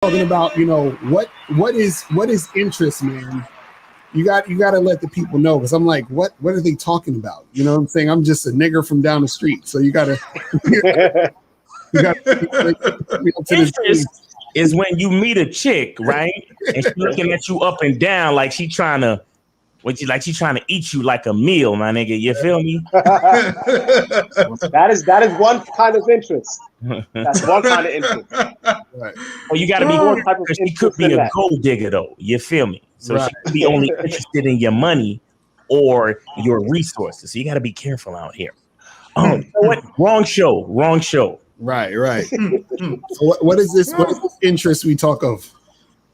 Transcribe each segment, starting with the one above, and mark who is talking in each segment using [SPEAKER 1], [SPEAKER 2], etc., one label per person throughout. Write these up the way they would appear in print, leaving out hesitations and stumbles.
[SPEAKER 1] talking about, what is interest, man. You got to let the people know, because I'm like, what are they talking about? You know what I'm saying? I'm just a nigger from down the street, so you got to you got
[SPEAKER 2] interest is when you meet a chick, right, and she's looking at you up and down like she trying to. She's trying to eat you like a meal, my nigga. You feel me?
[SPEAKER 3] That is one kind of interest. That's one kind of interest.
[SPEAKER 1] Right.
[SPEAKER 2] Well, you got to be more type of interest. She could be a gold digger, though. You feel me? So she could be only interested in your money or your resources. So you got to be careful out here. Oh, you know what? Wrong show.
[SPEAKER 1] Right. So what is this? What is this interest we talk of?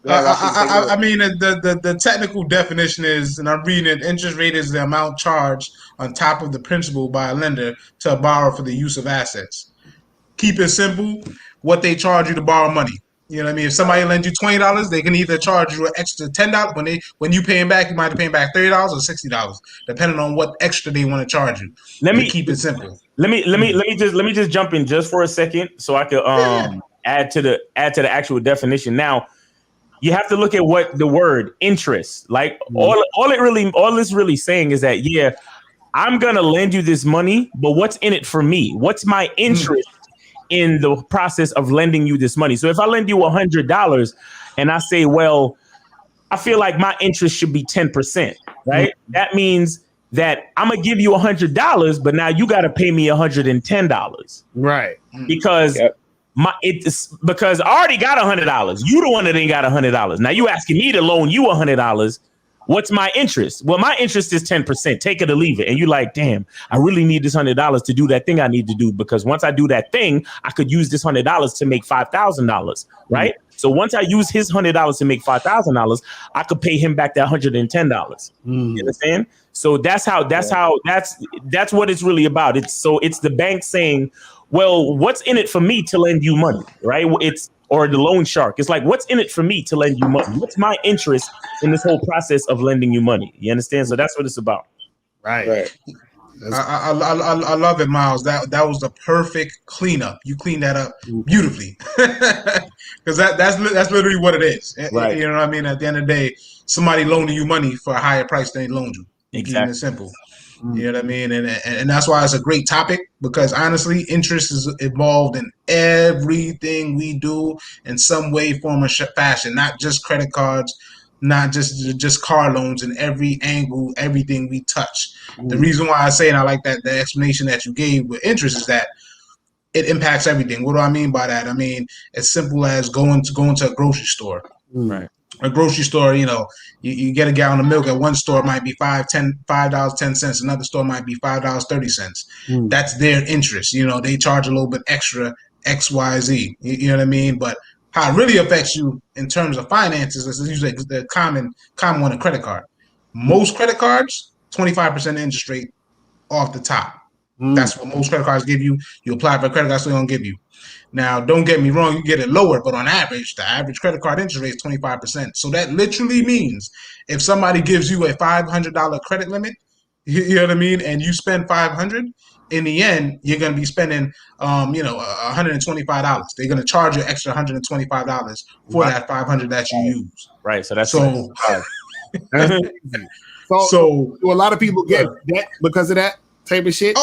[SPEAKER 4] I mean, the technical definition is, and I'm reading it, interest rate is the amount charged on top of the principal by a lender to a borrower for the use of assets. Keep it simple, what they charge you to borrow money. You know what I mean? If somebody lends you $20, they can either charge you an extra $10. When you pay them back, you might have to pay them back $30 or $60, depending on what extra they want to charge you. Let me keep it simple.
[SPEAKER 2] Let me just jump in just for a second so I could add to the actual definition. Now, you have to look at what the word interest, like all it's really saying is that, yeah, I'm gonna lend you this money, but what's in it for me? What's my interest in the process of lending you this money? So if I lend you $100 and I say, well, I feel like my interest should be 10%, right? That means that I'm gonna give you $100, but now you got to pay me $110,
[SPEAKER 1] right?
[SPEAKER 2] Because because I already got $100. You the one that ain't got $100. Now you asking me to loan you $100. What's my interest? Well, my interest is 10%. Take it or leave it. And you like, damn, I really need this $100 to do that thing I need to do, because once I do that thing, I could use this $100 to make $5,000, right? So once I use his $100 to make $5,000, I could pay him back that $110. You understand? So that's what it's really about. It's the bank saying, well, what's in it for me to lend you money, right? Or the loan shark. It's like, what's in it for me to lend you money? What's my interest in this whole process of lending you money? You understand? So that's what it's about.
[SPEAKER 1] Right.
[SPEAKER 4] I love it, Miles. That was the perfect cleanup. You cleaned that up beautifully, because that's literally what it is.
[SPEAKER 2] Right.
[SPEAKER 4] You know what I mean? At the end of the day, somebody loaning you money for a higher price than they loaned you.
[SPEAKER 2] Exactly.
[SPEAKER 4] It's simple. You know what I mean? And that's why it's a great topic, because honestly, interest is involved in everything we do in some way, form, or fashion, not just credit cards, not just car loans, in every angle, everything we touch. The reason why I say, and I like that the explanation that you gave with interest, is that it impacts everything. What do I mean by that? I mean, as simple as going to a grocery store.
[SPEAKER 2] Right.
[SPEAKER 4] A grocery store, you get a gallon of milk at one store, it might be $5.10. Another store might be $5.30. That's their interest. They charge a little bit extra, XYZ. You know what I mean? But how it really affects you in terms of finances is usually the common one, a credit card. Most credit cards, 25% interest rate off the top. That's what most credit cards give you. You apply for a credit card, so they don't give you. Now, don't get me wrong, you get it lower, but on average, the average credit card interest rate is 25%. So that literally means if somebody gives you a $500 credit limit, you know what I mean, and you spend $500, in the end, you're going to be spending, $125. They're going to charge you extra $125 for that $500 that you use.
[SPEAKER 2] Right. So that's
[SPEAKER 1] so do a lot of people get debt because of that type of shit?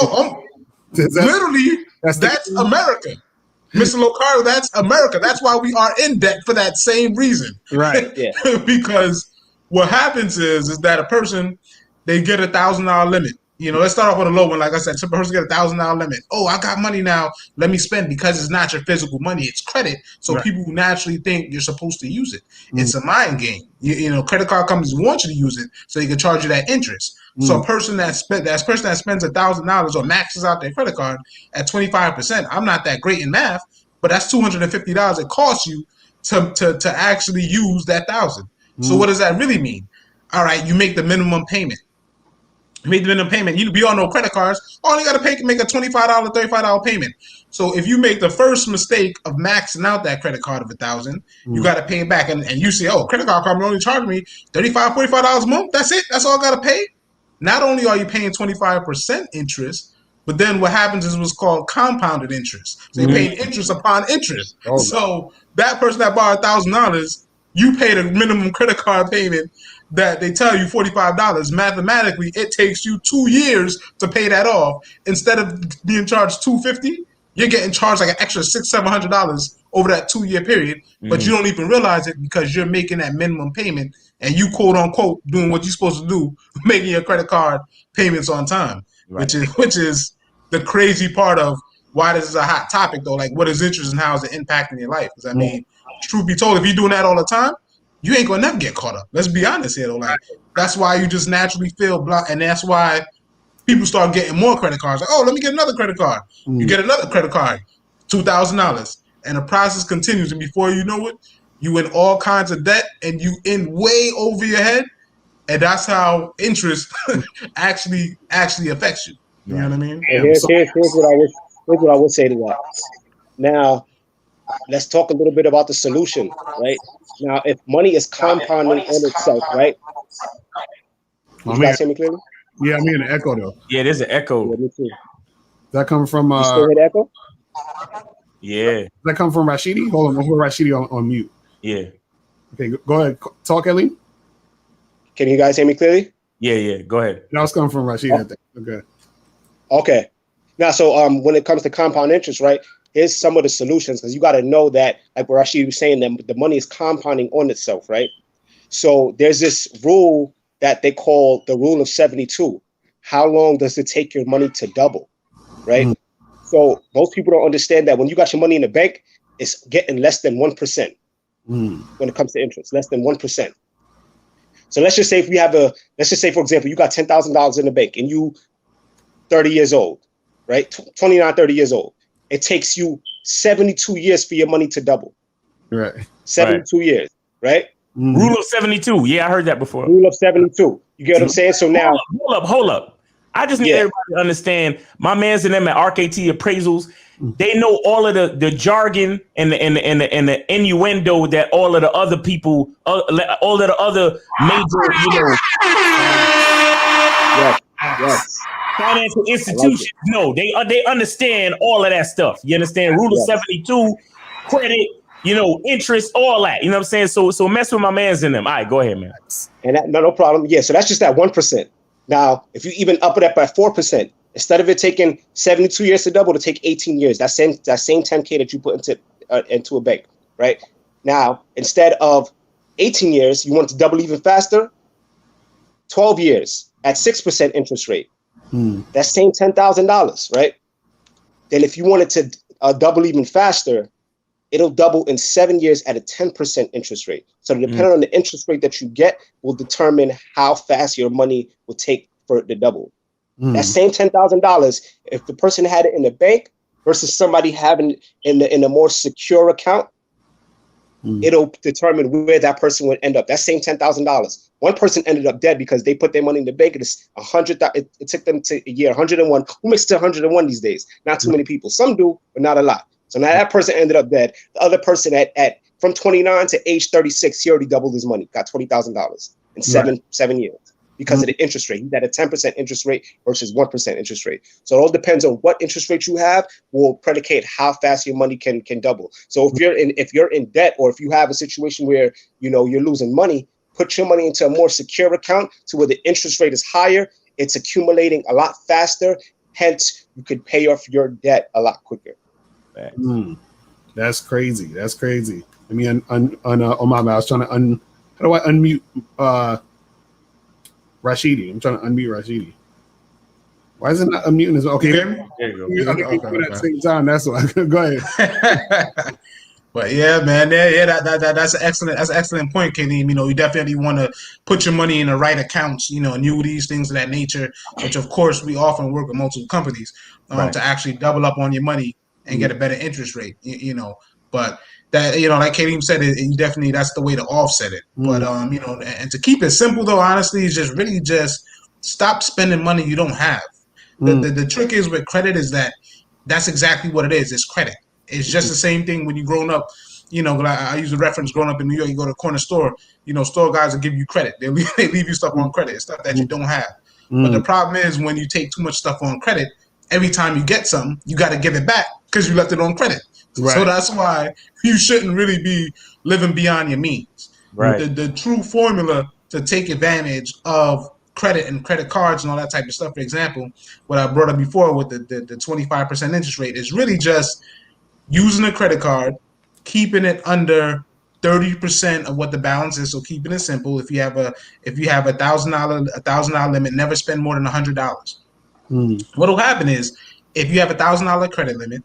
[SPEAKER 4] Literally, that's America. Mr. Locardo, that's America. That's why we are in debt, for that same reason.
[SPEAKER 1] Right.
[SPEAKER 3] Yeah.
[SPEAKER 4] Because what happens is that a person, they get $1,000 limit. Let's start off with a low one. Like I said, some person get $1,000 limit. Oh, I got money now. Let me spend, because it's not your physical money. It's credit. So people naturally think you're supposed to use it. It's a mind game. Credit card companies want you to use it so they can charge you that interest. So a person that spends $1,000 or maxes out their credit card at 25%. I'm not that great in math, but that's $250 it costs you to actually use that $1,000. So what does that really mean? All right, you make the minimum payment. We all know credit cards only got to make a $25, $35 payment. So if you make the first mistake of maxing out that credit card of $1,000, you got to pay it back. And you say, oh, credit card company only charged me $35, $45 a month. That's it. That's all I got to pay. Not only are you paying 25% interest, but then what happens is what's called compounded interest. So you're paying interest upon interest. So that person that borrowed $1,000, you paid a minimum credit card payment that they tell you $45. Mathematically, it takes you 2 years to pay that off. Instead of being charged $250, you're getting charged like an extra $600-700 over that 2 year period. But you don't even realize it because you're making that minimum payment and you quote unquote doing what you're supposed to do, making your credit card payments on time, which is the crazy part of why this is a hot topic though. Like, what is interest and how is it impacting your life? Because I mean, truth be told, if you're doing that all the time, you ain't gonna never get caught up. Let's be honest here though. Like, that's why you just naturally feel blocked, and that's why people start getting more credit cards. Like, oh, let me get another credit card. You get another credit card, $2,000, and the process continues. And before you know it, you in all kinds of debt, and you in way over your head. And that's how interest actually affects you. You know what I mean?
[SPEAKER 3] And here's what I would say to that. Now, let's talk a little bit about the solution, right? Now, if money is compounding on itself, right? You guys hear me clearly?
[SPEAKER 1] Yeah, I'm hearing an echo though.
[SPEAKER 2] Yeah, there's an echo.
[SPEAKER 3] Yeah, me too.
[SPEAKER 1] That come from
[SPEAKER 3] You still hear the echo?
[SPEAKER 2] Yeah.
[SPEAKER 1] That come from Rashidi? Hold on, we'll put Rashidi on mute.
[SPEAKER 2] Yeah.
[SPEAKER 1] Okay, go ahead. Talk, Ellie.
[SPEAKER 3] Can you guys hear me clearly?
[SPEAKER 2] Yeah. Go ahead.
[SPEAKER 1] That was coming from Rashidi, I think. Okay.
[SPEAKER 3] Okay. Now, so when it comes to compound interest, right? Here's some of the solutions, because you got to know that, like what Rashid was saying, that the money is compounding on itself, right? So there's this rule that they call the rule of 72. How long does it take your money to double, right? So most people don't understand that when you got your money in the bank, it's getting less than 1% when it comes to interest, less than 1%. So let's just say for example, you got $10,000 in the bank and you 30 years old, right? 29, 30 years old. It takes you 72 years for your money to double.
[SPEAKER 1] Right.
[SPEAKER 3] 72 years, right?
[SPEAKER 2] Rule of 72. Yeah, I heard that before.
[SPEAKER 3] Rule of 72. You get what I'm saying? So now,
[SPEAKER 2] hold up. I just need everybody to understand. My man's and them at RKT Appraisals, they know all of the jargon and the innuendo that all of the other people, all of the other major,
[SPEAKER 3] yes.
[SPEAKER 2] financial institutions. No, they understand all of that stuff. You understand? Rule of 72, credit, interest, all that. You know what I'm saying? So mess with my man's in them. All right, go ahead, man.
[SPEAKER 3] And that, no problem. Yeah, so that's just that 1%. Now, if you even up it up by 4%, instead of it taking 72 years to double, to take 18 years. That same 10K that you put into a bank, right? Now, instead of 18 years, you want to double even faster. 12 years at 6% interest rate. That same $10,000, right? Then if you wanted to double even faster, it'll double in 7 years at a 10% interest rate. So depending on the interest rate that you get will determine how fast your money will take for it to double. That same $10,000, if the person had it in the bank versus somebody having it in a more secure account, it'll determine where that person would end up. That same $10,000. One person ended up dead because they put their money in the bank. It's 100. It took them to a year. 101. Who makes it to 101 these days? Not too many people. Some do, but not a lot. So now that person ended up dead. The other person at from 29 to age 36, he already doubled his money. Got $20,000 in seven years because of the interest rate. He's at a 10% interest rate versus 1% interest rate. So it all depends on what interest rate you have will predicate how fast your money can double. So if you're in debt, or if you have a situation where you're losing money, put your money into a more secure account to where the interest rate is higher. It's accumulating a lot faster. Hence, you could pay off your debt a lot quicker.
[SPEAKER 1] That's crazy. I mean, on my mouth, I was trying to how do I unmute Rashidi? I'm trying to unmute Rashidi. Why is it not unmuting as well? Okay,
[SPEAKER 4] there
[SPEAKER 2] you go.
[SPEAKER 1] Okay. At the same time, that's why. Go ahead.
[SPEAKER 4] But yeah, man, that's an excellent point, Kadeem. You definitely want to put your money in the right accounts, annuities, things of that nature, which of course we often work with multiple companies to actually double up on your money and get a better interest rate, but that, like Kadeem said, that's the way to offset it. But, and to keep it simple though, honestly, is just stop spending money you don't have. The trick is with credit is that's exactly what it is. It's credit. It's just the same thing when you grown up, I use a reference growing up in New York, you go to a corner store, store guys will give you credit. They leave you stuff on credit, stuff that you don't have. But the problem is when you take too much stuff on credit, every time you get something, you got to give it back because you left it on credit.
[SPEAKER 1] Right.
[SPEAKER 4] So that's why you shouldn't really be living beyond your means.
[SPEAKER 2] Right.
[SPEAKER 4] The true formula to take advantage of credit and credit cards and all that type of stuff, for example, what I brought up before with the 25% interest rate is really just using a credit card, keeping it under 30% of what the balance is. So keeping it simple. If you have a $1,000 limit, never spend more than $100. What will happen is if you have $1,000 credit limit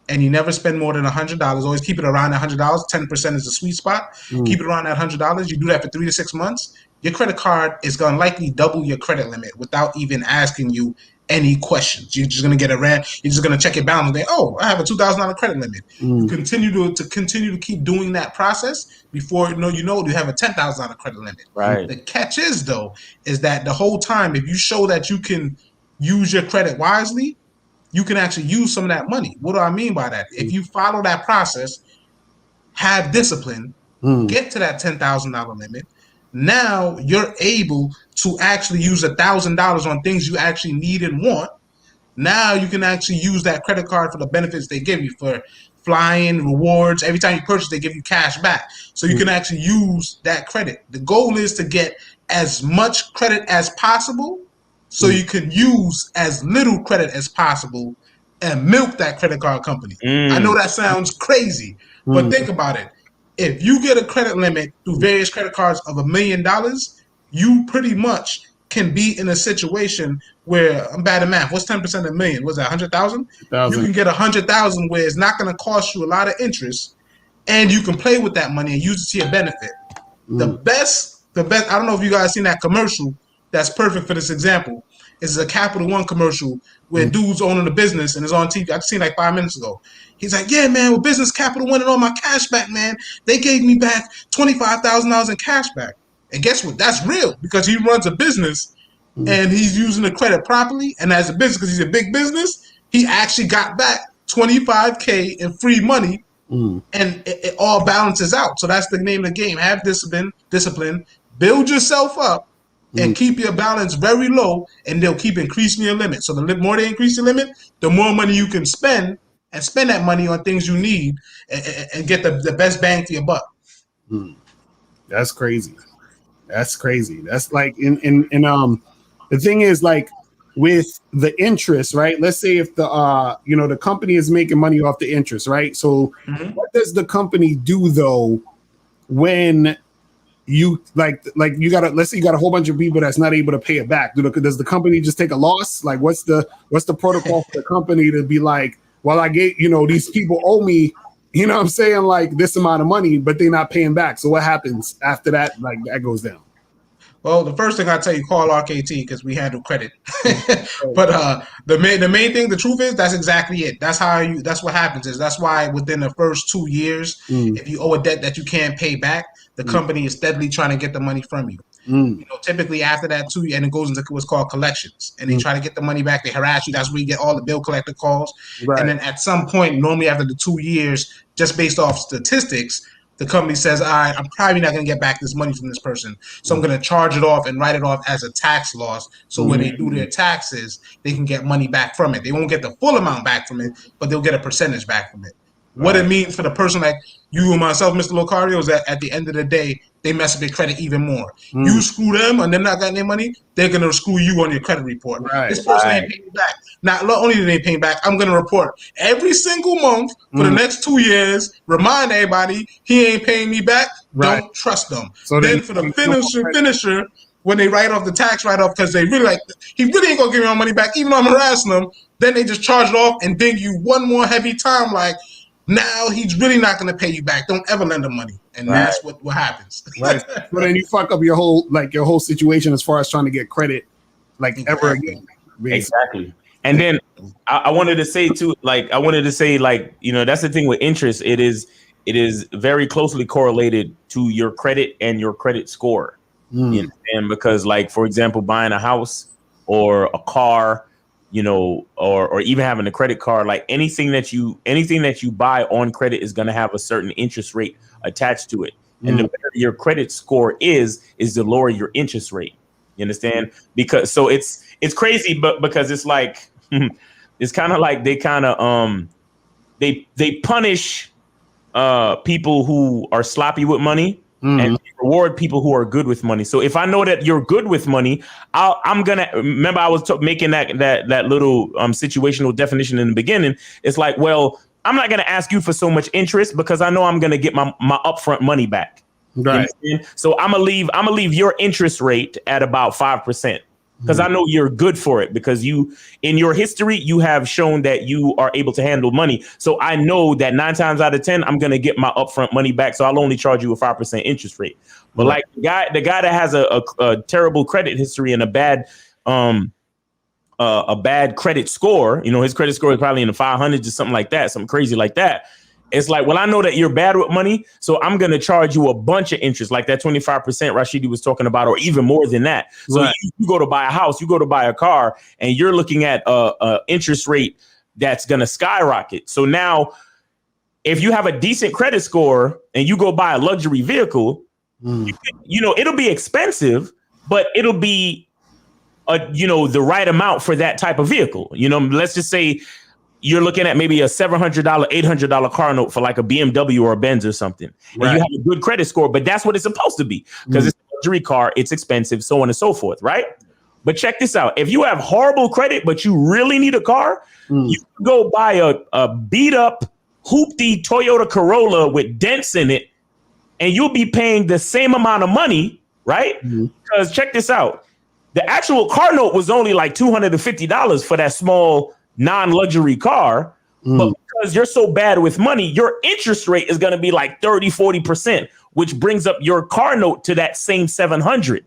[SPEAKER 4] and you never spend more than $100, always keep it around $100. 10% is the sweet spot. Keep it around that $100. You do that for 3 to 6 months. Your credit card is going to likely double your credit limit without even asking you any questions. You're just going to get you're just going to check your balance and say, oh, I have a $2,000 credit limit. You continue to keep doing that process before you have a $10,000 credit limit.
[SPEAKER 2] Right.
[SPEAKER 4] The catch is, though, is that the whole time, if you show that you can use your credit wisely, you can actually use some of that money. What do I mean by that? If you follow that process, have discipline, get to that $10,000 limit, now you're able to actually use $1,000 on things you actually need and want. Now you can actually use that credit card for the benefits they give you for flying, rewards. Every time you purchase, they give you cash back. So you can actually use that credit. The goal is to get as much credit as possible so you can use as little credit as possible and milk that credit card company. I know that sounds crazy, but think about it. If you get a credit limit through various credit cards of $1 million, you pretty much can be in a situation where, I'm bad at math, what's 10% of a million? Was that 100,000? You can get 100,000 where it's not going to cost you a lot of interest, and you can play with that money and use it to your benefit. The best, I don't know if you guys seen that commercial that's perfect for this example. It's a Capital One commercial where dude's owning a business and it's on TV. I just seen like 5 minutes ago. He's like, yeah, man, with business Capital One and all my cash back, man, they gave me back $25,000 in cash back. And guess what? That's real because he runs a business and he's using the credit properly. And as a business, because he's a big business, he actually got back $25K in free money, and it all balances out. So that's the name of the game. Have discipline, build yourself up, and keep your balance very low, and they'll keep increasing your limit. So the more they increase your limit, the more money you can spend, and spend that money on things you need and get the best bang for your buck.
[SPEAKER 1] That's crazy. That's crazy. That's like the thing is, like, with the interest, right? Let's say if the company is making money off the interest, right? So what does the company do though when you like you got let's say you got a whole bunch of people that's not able to pay it back? Does the company just take a loss? Like, what's the protocol for the company to be like, well, I get, these people owe me, what I'm saying, like this amount of money, but they're not paying back. So what happens after that? Like, that goes down.
[SPEAKER 4] Well, the first thing I tell you, call RKT because we handle credit. But the main thing, the truth is, that's exactly it. That's what happens. That's why within the first 2 years, if you owe a debt that you can't pay back, the company is steadily trying to get the money from you. Typically after that 2 years, and it goes into what's called collections, and they try to get the money back. They harass you. That's where you get all the bill collector calls. Right. And then at some point, normally after the 2 years, just based off statistics, the company says, all right, I'm probably not going to get back this money from this person. So I'm going to charge it off and write it off as a tax loss. So when they do their taxes, they can get money back from it. They won't get the full amount back from it, but they'll get a percentage back from it. Right. What it means for the person like you and myself, Mr. Locario, is that at the end of the day, they mess up your credit even more. You screw them and they're not getting their money, they're going to screw you on your credit report. Right. This person ain't paying me back. Not only do they pay back, I'm going to report every single month for the next 2 years, remind everybody he ain't paying me back. Right. Don't trust them. So then for the finisher, when they write off the tax write-off because they really he really ain't going to give me my money back, even though I'm harassing them, then they just charge it off and ding you one more heavy time like, now he's really not going to pay you back. Don't ever lend him money, and that's what happens.
[SPEAKER 1] Right. But then you fuck up your whole situation as far as trying to get credit, ever again. Basically.
[SPEAKER 2] Exactly. And then I wanted to say too, that's the thing with interest. It is very closely correlated to your credit and your credit score. And because, like, for example, buying a house or a car, or even having a credit card, like anything that you buy on credit is going to have a certain interest rate attached to it. And the better your credit score is the lower your interest rate. You understand? Because so it's crazy, but because it's like, it's kind of like they kind of they punish people who are sloppy with money and reward people who are good with money. So if I know that you're good with money, I'm gonna remember I was making that little situational definition in the beginning. It's like, well, I'm not gonna ask you for so much interest because I know I'm gonna get my upfront money back.
[SPEAKER 1] Right.
[SPEAKER 2] So I'm gonna leave your interest rate at about 5%. Because I know you're good for it, because you, in your history, you have shown that you are able to handle money. So I know that 9 times out of 10, I'm going to get my upfront money back. So I'll only charge you a 5% interest rate. But like the guy that has a terrible credit history and a bad credit score, his credit score is probably in the 500s or something like that, something crazy like that. It's like, well, I know that you're bad with money, so I'm going to charge you a bunch of interest, like that 25% Rashidi was talking about, or even more than that. So you go to buy a house, you go to buy a car, and you're looking at a interest rate that's going to skyrocket. So now, if you have a decent credit score and you go buy a luxury vehicle, it'll be expensive, but it'll be, the right amount for that type of vehicle. Let's just say you're looking at maybe a $700, $800 car note for like a BMW or a Benz or something. Right. And you have a good credit score, but that's what it's supposed to be, because it's a luxury car, it's expensive, so on and so forth, right? But check this out. If you have horrible credit, but you really need a car, you can go buy a beat up hoopty Toyota Corolla with dents in it, and you'll be paying the same amount of money, right? Because check this out. The actual car note was only like $250 for that small non-luxury car, but because you're so bad with money, your interest rate is going to be like 30-40%, which brings up your car note to that same 700.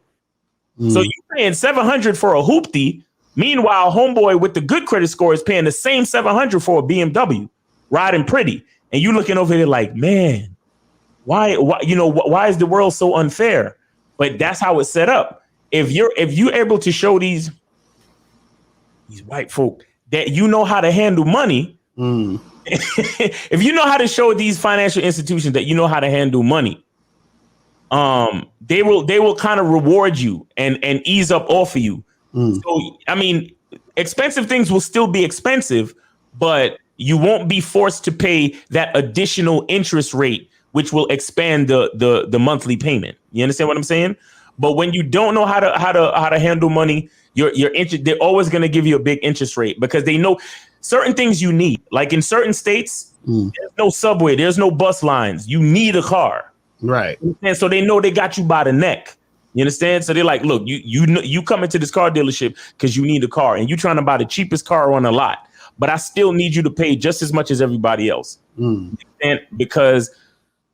[SPEAKER 2] So you're paying 700 for a hoopty. Meanwhile, homeboy with the good credit score is paying the same 700 for a BMW, riding pretty, and you looking over there like, man, why is the world so unfair? But that's how it's set up. If you're able to show these white folk that you know how to handle money, if you know how to show these financial institutions that you know how to handle money, they will kind of reward you and ease up off of you. So, I mean, expensive things will still be expensive, but you won't be forced to pay that additional interest rate, which will expand the monthly payment. You understand what I'm saying? But when you don't know how to handle money, they're always going to give you a big interest rate, because they know certain things you need. Like in certain states, there's no subway, there's no bus lines. You need a car, right? And so they know they got you by the neck. You understand? So they're like, look, you come into this car dealership because you need a car, and you're trying to buy the cheapest car on the lot, but I still need you to pay just as much as everybody else, and because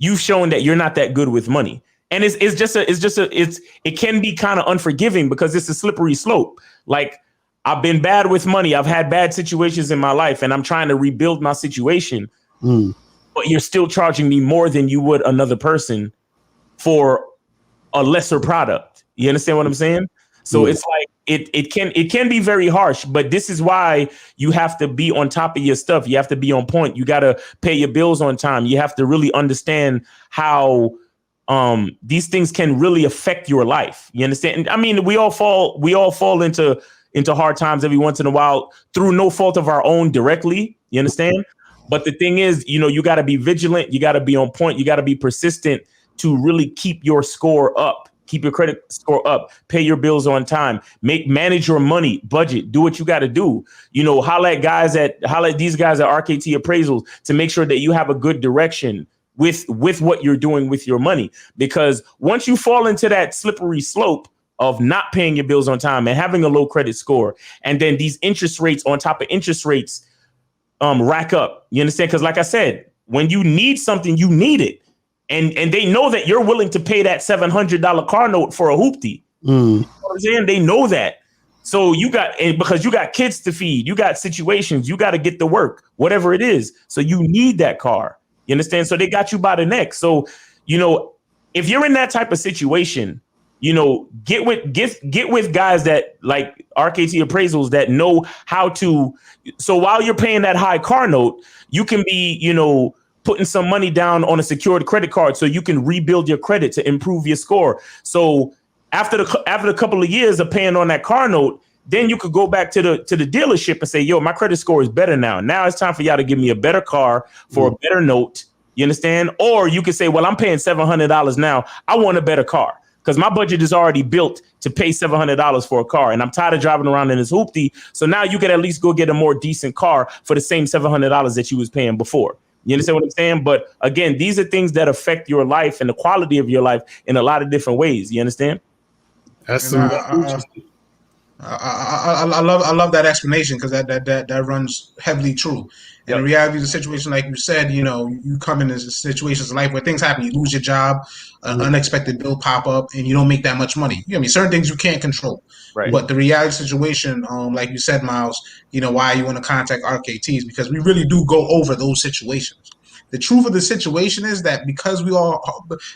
[SPEAKER 2] you've shown that you're not that good with money. And it can be kind of unforgiving, because it's a slippery slope. Like, I've been bad with money. I've had bad situations in my life, and I'm trying to rebuild my situation. But you're still charging me more than you would another person for a lesser product. You understand what I'm saying? So it's like it can be very harsh, but this is why you have to be on top of your stuff. You have to be on point. You got to pay your bills on time. You have to really understand how these things can really affect your life. You understand? I mean, we all fall into hard times every once in a while through no fault of our own directly. You understand? But the thing is, you got to be vigilant. You got to be on point. You got to be persistent to really keep your score up, keep your credit score up, pay your bills on time, manage your money, budget, do what you got to do. Holla at these guys at RKT Appraisals to make sure that you have a good direction with what you're doing with your money. Because once you fall into that slippery slope of not paying your bills on time and having a low credit score, and then these interest rates on top of interest rates rack up, you understand? Because like I said, when you need something, you need it. And they know that you're willing to pay that $700 car note for a hoopty. You know what I'm saying? They know that. So because you got kids to feed, you got situations, you got to get to work, whatever it is. So you need that car. You understand? So they got you by the neck. So, if you're in that type of situation, get with guys that like RKT Appraisals that know how to. So while you're paying that high car note, you can be, putting some money down on a secured credit card so you can rebuild your credit to improve your score. So after a couple of years of paying on that car note, then you could go back to the dealership and say, yo, my credit score is better now. Now it's time for y'all to give me a better car for a better note. You understand? Or you could say, well, I'm paying $700 now. I want a better car because my budget is already built to pay $700 for a car. And I'm tired of driving around in this hoopty. So now you can at least go get a more decent car for the same $700 that you was paying before. You understand what I'm saying? But again, these are things that affect your life and the quality of your life in a lot of different ways. You understand?
[SPEAKER 1] That's
[SPEAKER 4] interesting. I love that explanation because that runs heavily true. And in reality, the situation, like you said, you know, you come in situations in life where things happen. You lose your job, an unexpected bill pop up, and you don't make that much money. You know, I mean, certain things you can't control. Right. But the reality situation, like you said, Miles, you know, why you want to contact RKTs, because we really do go over those situations. The truth of the situation is that because we all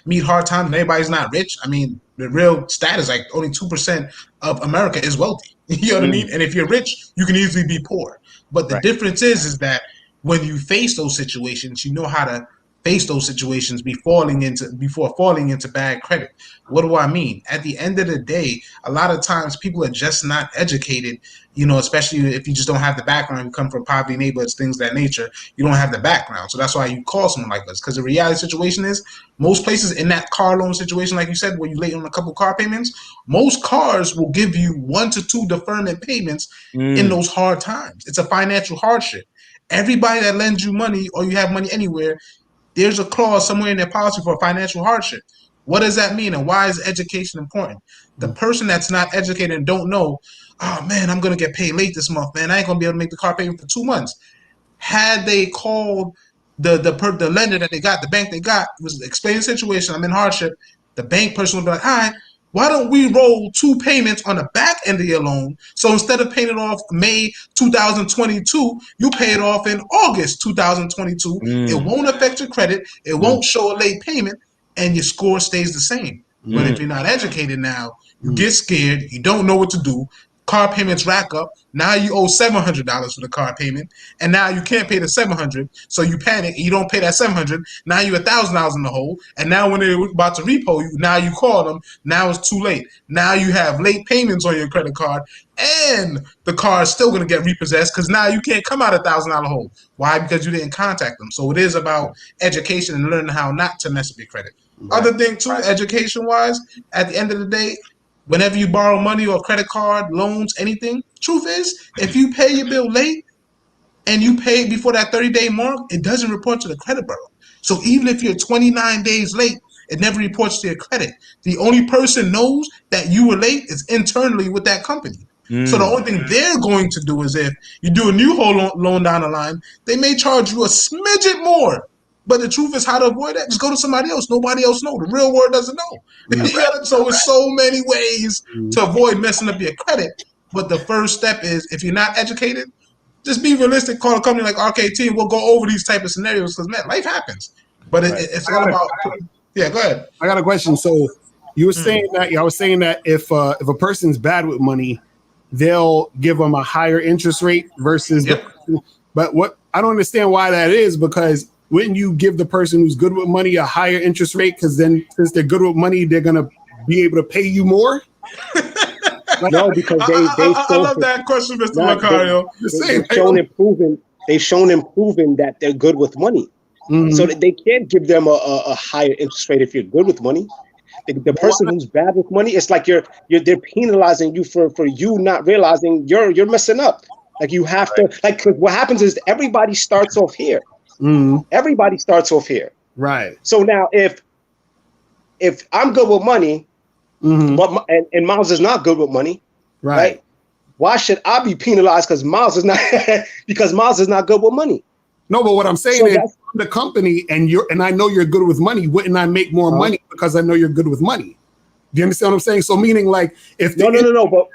[SPEAKER 4] meet hard times and everybody's not rich, I mean, the real stat is like only 2% of America is wealthy. You know what I mean? And if you're rich, you can easily be poor. But the difference is that when you face those situations, you know how to face those situations before falling into bad credit. What do I mean? At the end of the day, a lot of times people are just not educated, you know, especially if you just don't have the background, you come from poverty neighborhoods, things of that nature, you don't have the background. So that's why you call someone like us. Because the reality situation is most places in that car loan situation, like you said, where you late on a couple car payments, most cars will give you 1 to 2 deferment payments in those hard times. It's a financial hardship. Everybody that lends you money or you have money anywhere, there's a clause somewhere in their policy for financial hardship. What does that mean, and why is education important? The person that's not educated and don't know, oh man, I'm gonna get paid late this month, man. I ain't gonna be able to make the car payment for 2 months. Had they called the lender that they got, the bank they got, was explaining the situation, I'm in hardship, the bank person would be like, all right, why don't we roll 2 payments on the back end of your loan? So instead of paying it off May 2022, you pay it off in August 2022. It won't affect your credit. It won't show a late payment, and your score stays the same. But if you're not educated now, you get scared. You don't know what to do. Car payments rack up. Now you owe $700 for the car payment, and now you can't pay the $700. So you panic. And you don't pay that $700. Now you're $1,000 in the hole. And now when they're about to repo you, now you call them. Now it's too late. Now you have late payments on your credit card, and the car is still going to get repossessed because now you can't come out $1,000 hole. Why? Because you didn't contact them. So it is about education and learning how not to mess up your credit. Other thing too, education-wise, at the end of the day, whenever you borrow money or credit card, loans, anything, truth is, if you pay your bill late and you pay before that 30-day mark, it doesn't report to the credit bureau. So even if you're 29 days late, it never reports to your credit. The only person knows that you were late is internally with that company. So the only thing they're going to do is if you do a new whole loan down the line, they may charge you a smidget more. But the truth is, how to avoid that? Just go to somebody else. Nobody else knows. The real world doesn't know. So it's so many ways to avoid messing up your credit. But the first step is, if you're not educated, just be realistic. Call a company like RKT, and we'll go over these type of scenarios because, man, life happens. But it's all about – yeah, go ahead.
[SPEAKER 1] I got a question. So you were saying that – I was saying that if a person's bad with money, they'll give them a higher interest rate versus but what I don't understand why that is, because – wouldn't you give the person who's good with money a higher interest rate? Because then, since they're good with money, they're gonna be able to pay you more.
[SPEAKER 3] No, because
[SPEAKER 4] I love that question, Mr. Macario.
[SPEAKER 3] They've shown and proven that they're good with money, so that they can't give them a higher interest rate if you're good with money. The person who's bad with money, it's like they're penalizing you for you not realizing you're messing up. Like you have to, like, 'cause what happens is everybody starts off here. Everybody starts off here,
[SPEAKER 1] right?
[SPEAKER 3] So now, if I'm good with money, but and Miles is not good with money, right? Why should I be penalized because Miles is not good with money?
[SPEAKER 1] No, but what I'm saying is, I'm the company, and I know you're good with money. Wouldn't I make more money because I know you're good with money? Do you understand what I'm saying? So meaning, like, if
[SPEAKER 3] no,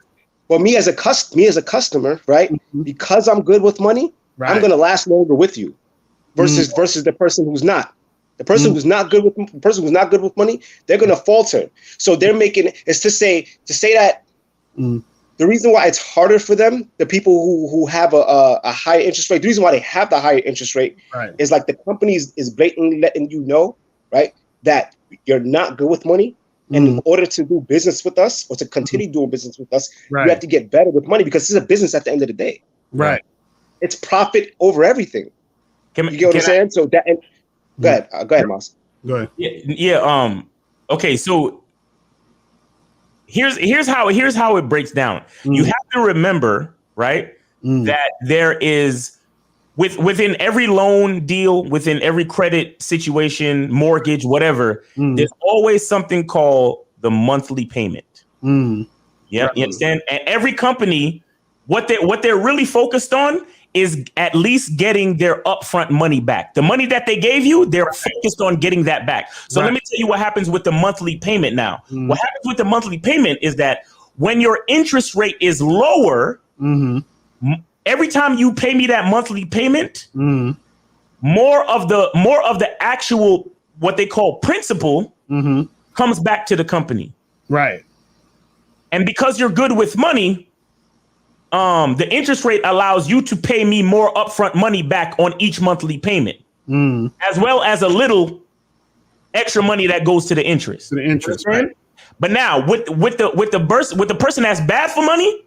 [SPEAKER 3] but me as a customer, right? Because I'm good with money, I'm gonna last longer with you. Versus the person who's not. The person who's not good with money, they're gonna falter. So they're making it's to say that the reason why it's harder for them, the people who have a higher interest rate, the reason why they have the higher interest rate is like the company is blatantly letting you know, right, that you're not good with money. And in order to do business with us or to continue doing business with us,
[SPEAKER 1] Right.
[SPEAKER 3] you have to get better with money because this is a business at the end of the day.
[SPEAKER 1] Right.
[SPEAKER 3] It's profit over everything. You get what I'm saying? So that. Go ahead, Moss.
[SPEAKER 1] Go ahead.
[SPEAKER 2] Yeah. Okay. So here's how it breaks down. You have to remember, right, that there is within every loan deal, within every credit situation, mortgage, whatever, there's always something called the monthly payment. Yeah, you understand? And every company, what they're really focused on is at least getting their upfront money back. The money that they gave you, they're focused on getting that back. So let me tell you what happens with the monthly payment now. What happens with the monthly payment is that when your interest rate is lower, every time you pay me that monthly payment, more of the actual what they call principal comes back to the company.
[SPEAKER 1] Right.
[SPEAKER 2] And because you're good with money, the interest rate allows you to pay me more upfront money back on each monthly payment, as well as a little extra money that goes to the interest.
[SPEAKER 1] To the interest, right?
[SPEAKER 2] But now with the person that's bad for money,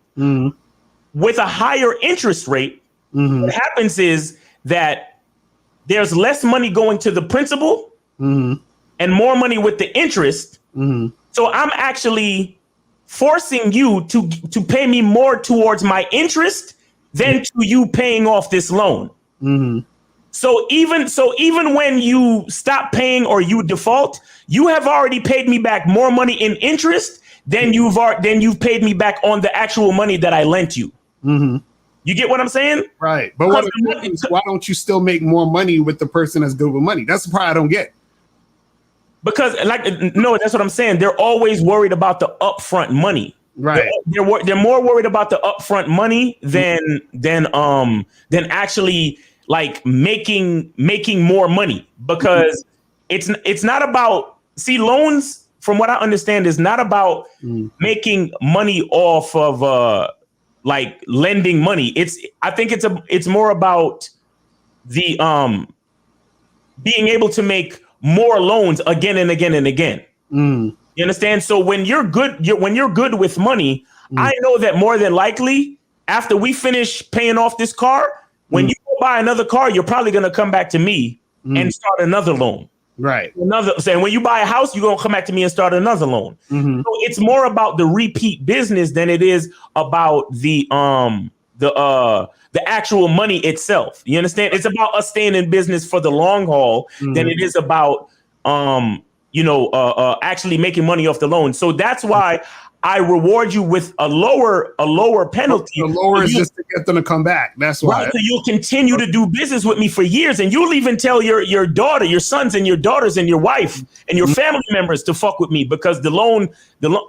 [SPEAKER 2] with a higher interest rate, what happens is that there's less money going to the principal and more money with the interest. So I'm actually forcing you to pay me more towards my interest than to you paying off this loan. So even when you stop paying or you default, you have already paid me back more money in interest than you've paid me back on the actual money that I lent you. You get what I'm saying?
[SPEAKER 1] Right. But why don't you still make more money with the person that's good with money? That's the part I don't get. Because
[SPEAKER 2] no, that's what I'm saying. They're always worried about the upfront money.
[SPEAKER 1] Right.
[SPEAKER 2] They're more worried about the upfront money than actually like making more money, because it's not about, loans, from what I understand, is not about making money off of like lending money. I think it's more about the being able to make more loans again and again and again. You understand? So when you're good with money, I know that more than likely after we finish paying off this car, when you go buy another car, you're probably going to come back to me and start another loan.
[SPEAKER 1] Right.
[SPEAKER 2] Saying when you buy a house, you're going to come back to me and start another loan. So it's more about the repeat business than it is about the actual money itself. You understand? It's about us staying in business for the long haul than it is about actually making money off the loan. So that's why I reward you with a lower penalty.
[SPEAKER 1] The lower is just to get them to come back. That's why.
[SPEAKER 2] Right, so you'll continue to do business with me for years, and you'll even tell your daughter, your sons and your daughters and your wife and your family members to fuck with me, because the loan.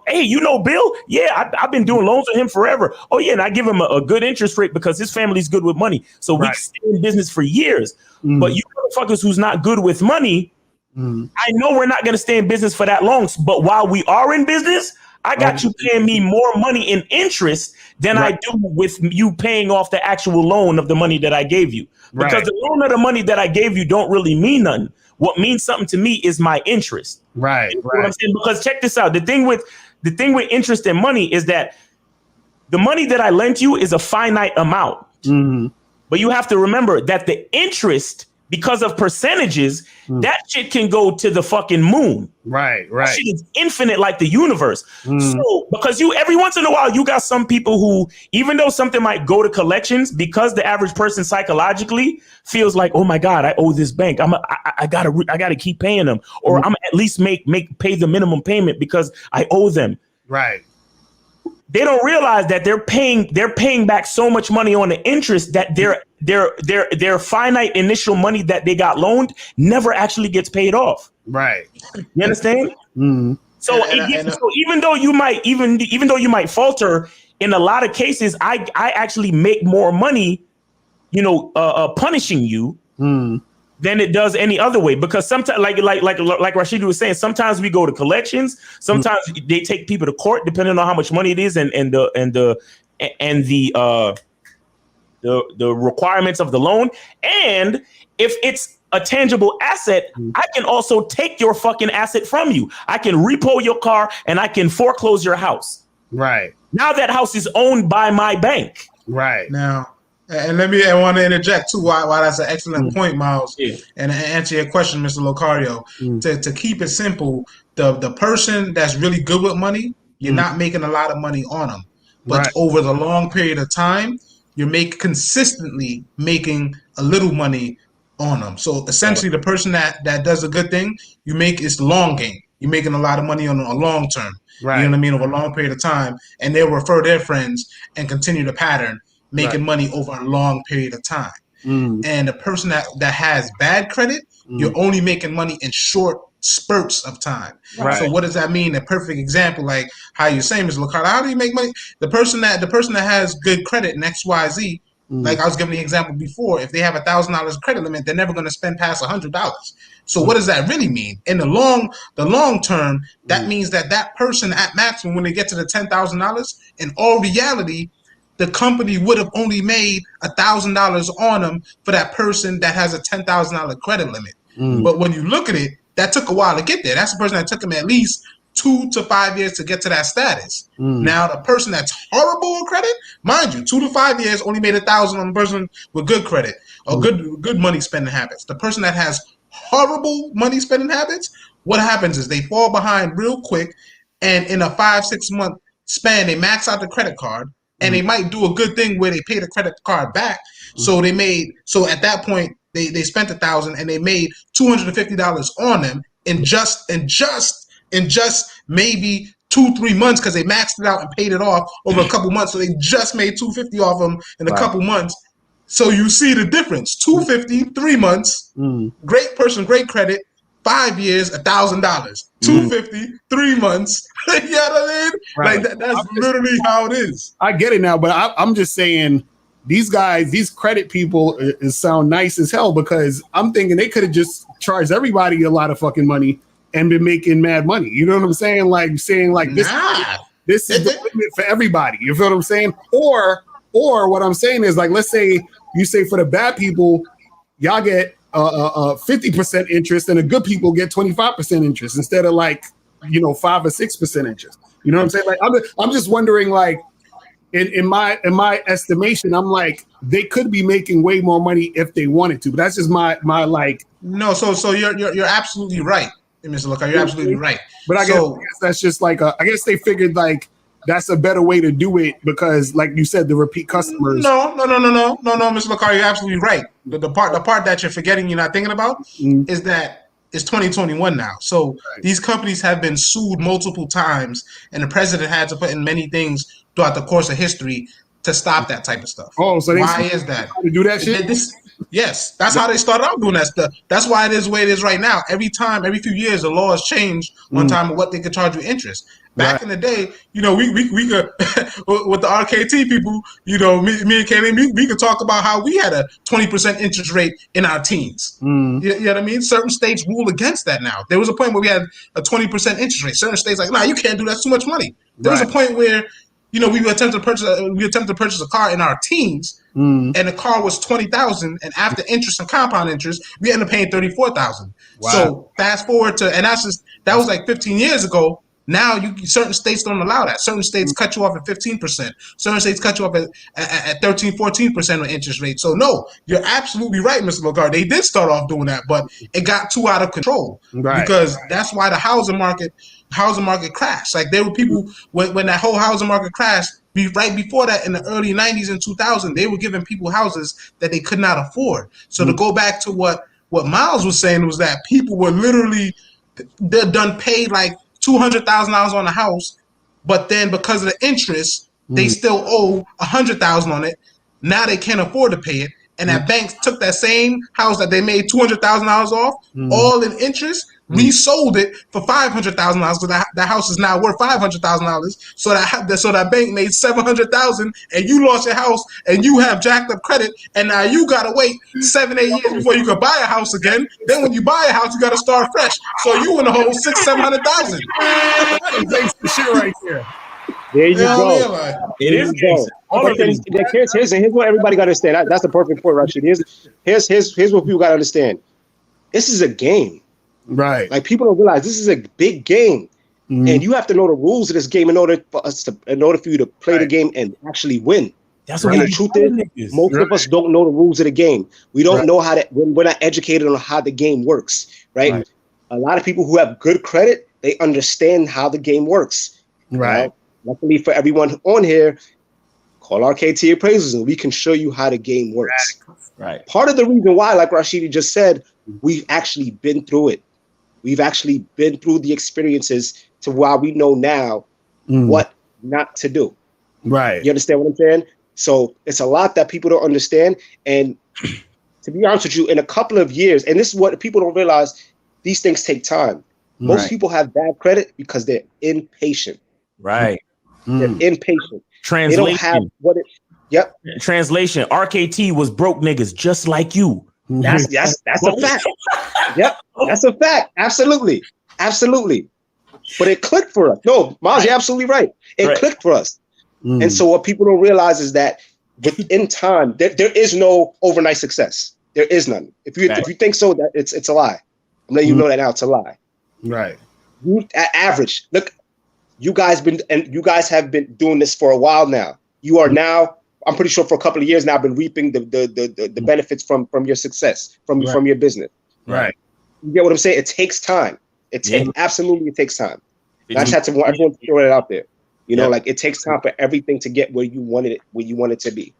[SPEAKER 2] Hey, you know Bill? Yeah, I've been doing loans with him forever. Oh yeah, and I give him a good interest rate because his family's good with money. So we can stay in business for years. But you motherfuckers who's not good with money, I know we're not going to stay in business for that long. But while we are in business, I got you paying me more money in interest than I do with you paying off the actual loan of the money that I gave you. Because the loan of the money that I gave you don't really mean nothing. What means something to me is my interest.
[SPEAKER 1] Right.
[SPEAKER 2] You know what I'm saying? Because check this out. The thing with interest and money is that the money that I lent you is a finite amount. But you have to remember that the interest, because of percentages, that shit can go to the fucking moon. Right. That shit is infinite, like the universe. So, because every once in a while, you got some people who, even though something might go to collections, because the average person psychologically feels like, oh my God, I owe this bank. I gotta keep paying them, or I'm at least pay the minimum payment because I owe them. Right. They don't realize that they're paying back so much money on the interest that their finite initial money that they got loaned never actually gets paid off. Right. You understand? So even though you might falter, in a lot of cases, I actually make more money, punishing you than it does any other way. Because sometimes, like Rashidi was saying, sometimes we go to collections. Sometimes they take people to court, depending on how much money it is and the requirements of the loan. And if it's a tangible asset, I can also take your fucking asset from you. I can repo your car and I can foreclose your house.
[SPEAKER 1] Right.
[SPEAKER 2] Now that house is owned by my bank.
[SPEAKER 1] Right.
[SPEAKER 4] Now, and I want to interject too. Why that's an excellent point, Miles.
[SPEAKER 2] Yeah.
[SPEAKER 4] And answer your question, Mr. Locario. To keep it simple, the person that's really good with money, you're not making a lot of money on them, but over the long period of time, you're consistently making a little money on them. So essentially, the person that does a good thing, you make it's the long game. You're making a lot of money on a long term.
[SPEAKER 1] Right.
[SPEAKER 4] You know what I mean? Over a long period of time, and they'll refer their friends and continue the pattern, making money over a long period of time. And the person that has bad credit, you're only making money in short spurts of time.
[SPEAKER 1] Right.
[SPEAKER 4] So what does that mean? A perfect example, like how you're saying, Mr. Locario, how do you make money? The person that has good credit in XYZ, like I was giving the example before, if they have $1,000 credit limit, they're never going to spend past $100. So what does that really mean? In the long term, that means that person at maximum, when they get to the $10,000, in all reality, the company would have only made $1,000 on them for that person that has a $10,000 credit limit. But when you look at it, that took a while to get there. That's the person that took them at least 2 to 5 years to get to that status. Now, the person that's horrible with credit, mind you, 2 to 5 years only made $1,000 on the person with good credit or good money spending habits. The person that has horrible money spending habits, what happens is they fall behind real quick, and in a 5-6 month span, they max out the credit card, and they might do a good thing where they pay the credit card back. So at that point they spent $1,000 and they made $250 on them in just maybe 2-3 months, because they maxed it out and paid it off over a couple months. So they just made $250 off them in a couple months. So you see the difference: $250, 3 months, great person, great credit, 5 years, $1,000, $250, 3 months. You know what I mean?
[SPEAKER 1] Right.
[SPEAKER 4] Like that's literally how it is.
[SPEAKER 1] I get it now, but I'm just saying these guys, these credit people, sound nice as hell, because I'm thinking they could have just charged everybody a lot of fucking money and been making mad money. You know what I'm saying? Like saying like this is the limit for everybody. You feel what I'm saying? Or what I'm saying is, like, let's say you say for the bad people, y'all get 50% interest, and the good people get 25% interest instead of 5 or 6% interest. You know what I'm saying? Like, I'm just wondering, like, in my estimation, I'm like, they could be making way more money if they wanted to. But that's just my like.
[SPEAKER 4] No, so you're absolutely right, Mr. Locario. You're absolutely right.
[SPEAKER 1] But I guess that's just like I guess they figured like that's a better way to do it, because, like you said, the repeat customers.
[SPEAKER 4] No, Mr. Locario, you're absolutely right. The part that you're forgetting, you're not thinking about, is that it's 2021 now. So these companies have been sued multiple times, and the president had to put in many things throughout the course of history to stop that type of stuff.
[SPEAKER 1] Oh, so
[SPEAKER 4] why is that?
[SPEAKER 1] To do that shit?
[SPEAKER 4] Yes, that's how they started out doing that stuff. That's why it is the way it is right now. Every few years, the law has changed on time of what they could charge you interest. Back in the day, we could with the RKT people, me and Kaylee, we could talk about how we had a 20% interest rate in our teens. You know what I mean? Certain states rule against that now. There was a point where we had a 20% interest rate. Certain states like, nah, you can't do that. That's too much money. There was a point where we attempted to purchase a car in our teens, and the car was $20,000, and after interest and compound interest, we ended up paying $34,000. Wow. So fast forward to, and that was like 15 years ago. Now certain states don't allow that. Certain states cut you off at 15%. Certain states cut you off at 13, 14% on interest rate. So no, you're absolutely right, Mr. Locario. They did start off doing that, but it got too out of control. Right. Because that's why the housing market crashed. Like, there were people when that whole housing market crashed, right before that, in the early 90s and 2000, they were giving people houses that they could not afford. So to go back to what Miles was saying, was that people were literally, they're done paid like $200,000 on a house, but then because of the interest, they still owe $100,000 on it. Now they can't afford to pay it, and that bank took that same house that they made $200,000 off, all in interest, resold it for $500,000, because that house is now worth $500,000. So that bank made $700,000, and you lost your house, and you have jacked up credit, and now you gotta wait 7-8 years before you can buy a house again. Then when you buy a house, you gotta start fresh. So you in the whole $600,000-$700,000.
[SPEAKER 1] That's the shit right there.
[SPEAKER 3] There you go.
[SPEAKER 4] Like,
[SPEAKER 2] It is.
[SPEAKER 3] Here's what everybody got to understand. That's the perfect point, Rashid. Here's what people got to understand. this is a game.
[SPEAKER 1] Right.
[SPEAKER 3] Like people don't realize this is a big game, and you have to know the rules of this game in order for you to play the game and actually win.
[SPEAKER 2] That's what
[SPEAKER 3] and the truth is, most of us don't know the rules of the game. We don't know how to. We're not educated on how the game works. Right? A lot of people who have good credit, they understand how the game works.
[SPEAKER 1] Right.
[SPEAKER 3] Luckily for everyone on here, call RKT Appraisals and we can show you how the game works.
[SPEAKER 2] Right.
[SPEAKER 3] Part of the reason why, like Rashidi just said, we've actually been through it. We've actually been through the experiences to why we know now what not to do.
[SPEAKER 1] Right.
[SPEAKER 3] You understand what I'm saying? So it's a lot that people don't understand. And to be honest with you, in a couple of years, and this is what people don't realize, these things take time. Most people have bad credit because they're impatient.
[SPEAKER 2] Right.
[SPEAKER 3] They're impatient.
[SPEAKER 2] Translation.
[SPEAKER 3] They don't have what it. Yep.
[SPEAKER 2] Translation. RKT was broke niggas just like you.
[SPEAKER 3] That's a fact. Yep. That's a fact. Absolutely. Absolutely. But it clicked for us. No, Miles, you're absolutely right. It clicked for us. And so what people don't realize is that within time, there is no overnight success. There is none. If you think so, that it's a lie. I'm letting you know that now. It's a lie.
[SPEAKER 1] Right.
[SPEAKER 3] You average. Look, you guys have been doing this for a while now. You are now, I'm pretty sure for a couple of years now, been reaping the benefits from your success, from your business.
[SPEAKER 1] Right.
[SPEAKER 3] You get what I'm saying? It takes time. Absolutely it takes time. I just had to everyone throw it out there. You know, like it takes time for everything to get where you want it to be.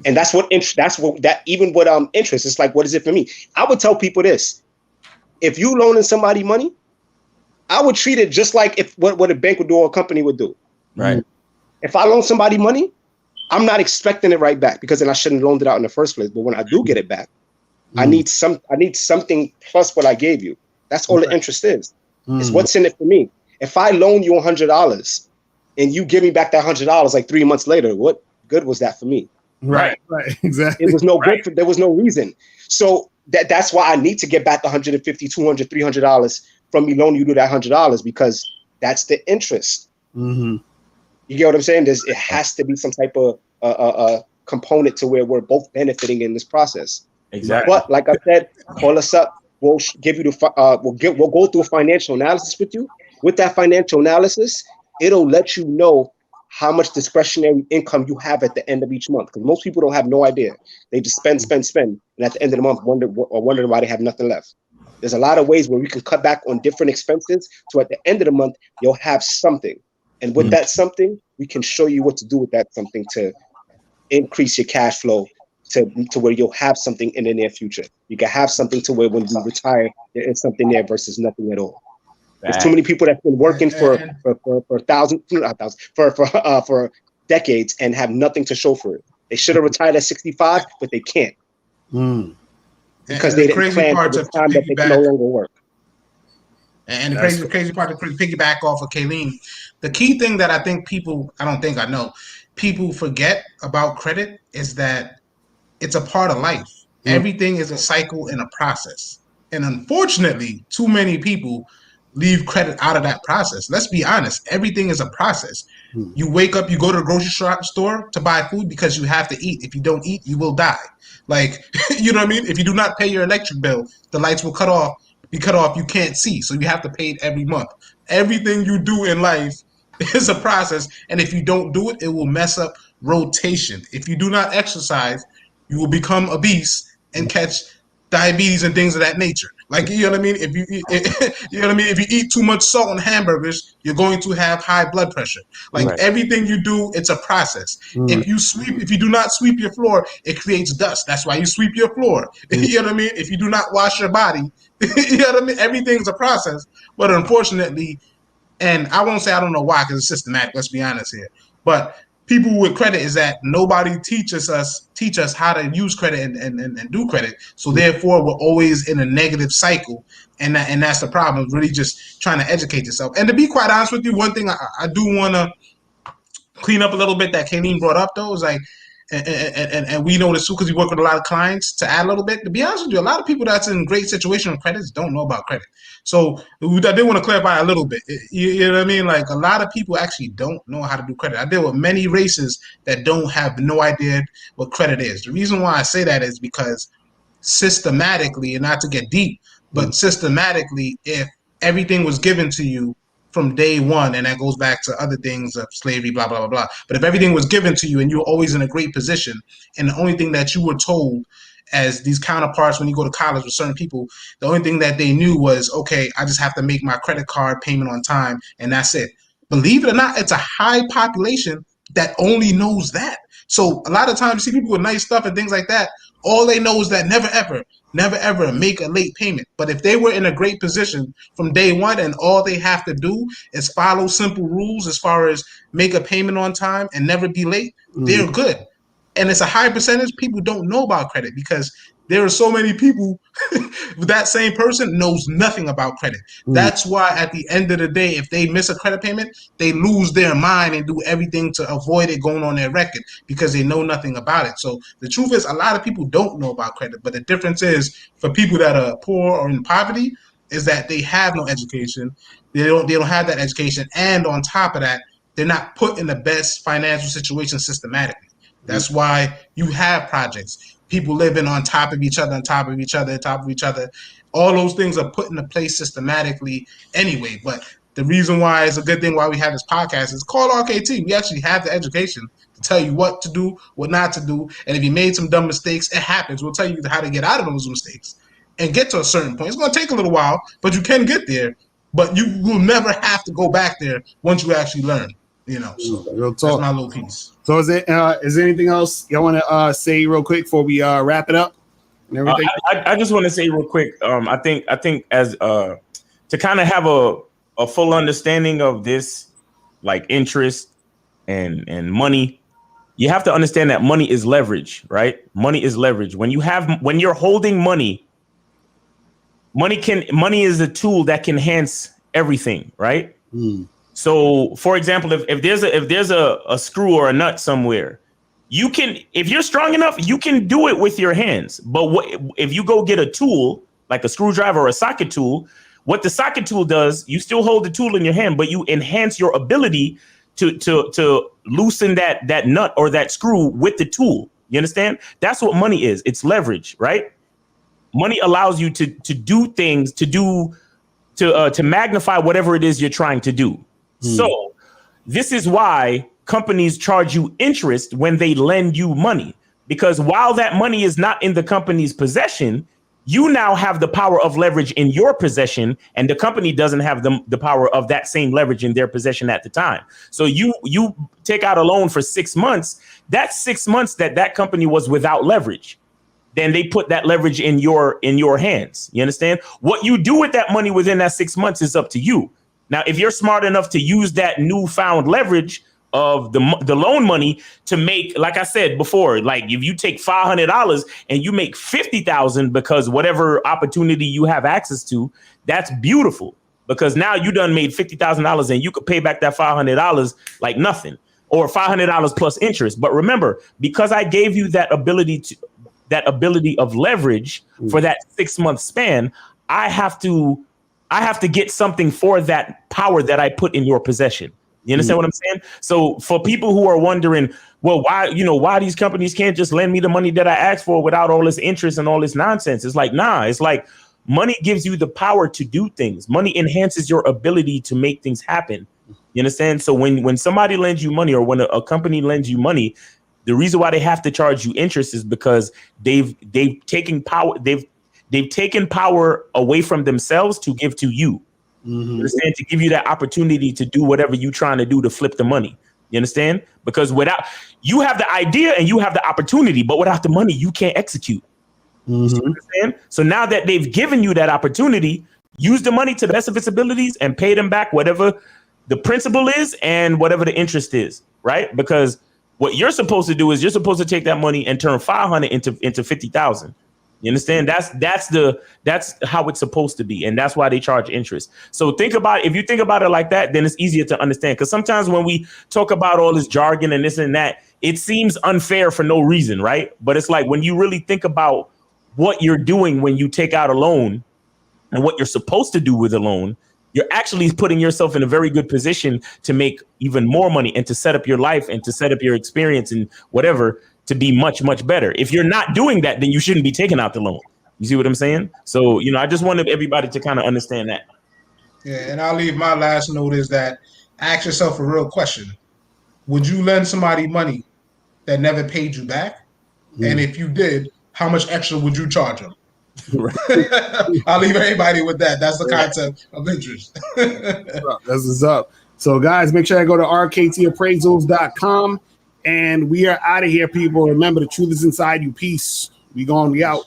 [SPEAKER 3] And that's what interest it's like, what is it for me? I would tell people this. If you loaning somebody money, I would treat it just like what a bank would do or a company would do.
[SPEAKER 2] Right.
[SPEAKER 3] If I loan somebody money, I'm not expecting it right back because then I shouldn't have loaned it out in the first place. But when I do get it back, I need something plus what I gave you. That's all the interest is. It's what's in it for me. If I loan you $100 and you give me back that $100 like 3 months later, what good was that for me?
[SPEAKER 1] Right. Right. Exactly.
[SPEAKER 3] It was no good. There was no reason. So that's why I need to get back $150, $200, $300 from me loaning you that $100 because that's the interest. You get what I'm saying? It has to be some type of component to where we're both benefiting in this process.
[SPEAKER 2] Exactly.
[SPEAKER 3] But like I said, call us up. We'll give you we'll go through a financial analysis with you. With that financial analysis, it'll let you know how much discretionary income you have at the end of each month. Because most people don't have no idea. They just spend, and at the end of the month wonder why they have nothing left. There's a lot of ways where we can cut back on different expenses. So at the end of the month, you'll have something. And with that something, we can show you what to do with that something to increase your cash flow to where you'll have something in the near future. You can have something to where when you retire, there is something there versus nothing at all. There's too many people that's been working for decades and have nothing to show for it. They should have retired at 65, but they can't. Because they didn't plan for the time that they can no longer work.
[SPEAKER 4] And the crazy part to piggyback off of Kayleen, the key thing that I think people forget about credit is that it's a part of life. Everything is a cycle and a process. And unfortunately, too many people leave credit out of that process. Let's be honest. Everything is a process. You wake up, you go to the grocery store to buy food because you have to eat. If you don't eat, you will die. Like, you know what I mean? If you do not pay your electric bill, the lights will be cut off. You can't see. So you have to pay it every month. Everything you do in life is a process. And if you don't do it, it will mess up rotation. If you do not exercise, you will become obese and catch diabetes and things of that nature. Like, you know what I mean? If you eat too much salt on hamburgers, you're going to have high blood pressure. Like everything you do, it's a process. If you do not sweep your floor, it creates dust. That's why you sweep your floor. You know what I mean? If you do not wash your body, you know what I mean? Everything's a process. But unfortunately, and I won't say I don't know why, because it's systematic, let's be honest here. But people with credit is that nobody teach us how to use credit and do credit. So therefore, we're always in a negative cycle, and that's the problem. Really, just trying to educate yourself. And to be quite honest with you, one thing I do want to clean up a little bit that Kayleen brought up though is like, and we know this too because we work with a lot of clients. To add a little bit, to be honest with you, a lot of people that's in great situation with credits don't know about credit. So I did want to clarify a little bit. You know what I mean? Like a lot of people actually don't know how to do credit. I deal with many races that don't have no idea what credit is. The reason why I say that is because systematically, and not to get deep, But systematically, if everything was given to you from day one, and that goes back to other things of slavery, blah, blah, blah, blah. But if everything was given to you and you were always in a great position, and the only thing that you were told as these counterparts when you go to college with certain people, the only thing that they knew was, okay, I just have to make my credit card payment on time, and that's it. Believe it or not, it's a high population that only knows that. So a lot of times you see people with nice stuff and things like that, all they know is that never ever make a late payment. But if they were in a great position from day one and all they have to do is follow simple rules as far as make a payment on time and never be late, they're good. And it's a high percentage people don't know about credit because there are so many people that same person knows nothing about credit. That's why at the end of the day, if they miss a credit payment, they lose their mind and do everything to avoid it going on their record because they know nothing about it. So the truth is a lot of people don't know about credit, but the difference is for people that are poor or in poverty is that they have no education. They don't have that education. And on top of that, they're not put in the best financial situation systematically. That's why you have projects. People living on top of each other, on top of each other, on top of each other. All those things are put into place systematically anyway. But the reason why it's a good thing why we have this podcast is called RKT. We actually have the education to tell you what to do, what not to do. And if you made some dumb mistakes, it happens. We'll tell you how to get out of those mistakes and get to a certain point. It's going to take a little while, but you can get there. But you will never have to go back there once you actually learn. You know, so that's my little piece.
[SPEAKER 1] So is there anything else y'all want to say real quick before we wrap it up and everything?
[SPEAKER 2] I just want to say real quick. I think as to kind of have a full understanding of this, like interest and money, you have to understand that money is leverage, right? Money is leverage. When you're holding money is a tool that can enhance everything, right? So, for example, if there's a screw or a nut somewhere, you can, if you're strong enough, you can do it with your hands. But if you go get a tool like a screwdriver or a socket tool, what the socket tool does, you still hold the tool in your hand, but you enhance your ability to loosen that nut or that screw with the tool. You understand? That's what money is. It's leverage, right? Money allows you to do things, to magnify whatever it is you're trying to do. So this is why companies charge you interest when they lend you money, because while that money is not in the company's possession, you now have the power of leverage in your possession, and the company doesn't have the power of that same leverage in their possession at the time. So you take out a loan for 6 months. That's 6 months that company was without leverage. Then they put that leverage in your hands. You understand? What you do with that money within that 6 months is up to you. Now, if you're smart enough to use that newfound leverage of the loan money to make, like I said before, like if you take $500 and you make $50,000 because whatever opportunity you have access to, that's beautiful, because now you done made $50,000 and you could pay back that $500 like nothing, or $500 plus interest. But remember, because I gave you that ability of leverage for that 6 month span, I have to get something for that power that I put in your possession. You understand what I'm saying? So for people who are wondering, well, why these companies can't just lend me the money that I asked for without all this interest and all this nonsense? It's like, nah, it's like money gives you the power to do things. Money enhances your ability to make things happen. You understand? So when somebody lends you money, or when a company lends you money, the reason why they have to charge you interest is because they've taken power. They've taken power away from themselves to give to you. You understand? To give you that opportunity to do whatever you're trying to do to flip the money. You understand? Because you have the idea and you have the opportunity, but without the money, you can't execute. You understand? So now that they've given you that opportunity, use the money to the best of its abilities and pay them back whatever the principal is and whatever the interest is, right? Because what you're supposed to do is you're supposed to take that money and turn 500 into 50,000. You understand? That's how it's supposed to be. And that's why they charge interest. So if you think about it like that, then it's easier to understand. Because sometimes when we talk about all this jargon and this and that, it seems unfair for no reason, right? But it's like when you really think about what you're doing when you take out a loan and what you're supposed to do with a loan, you're actually putting yourself in a very good position to make even more money and to set up your life and to set up your experience and whatever to be much, much better. If you're not doing that, then you shouldn't be taking out the loan. You see what I'm saying? So, I just wanted everybody to kind of understand that.
[SPEAKER 4] Yeah, and I'll leave my last note is that ask yourself a real question. Would you lend somebody money that never paid you back? And if you did, how much extra would you charge them? I'll leave everybody with that. That's the concept of interest.
[SPEAKER 1] That's what's up. So, guys, make sure I go to rktappraisals.com. And we are out of here, people. Remember, the truth is inside you. Peace. We gone. We out.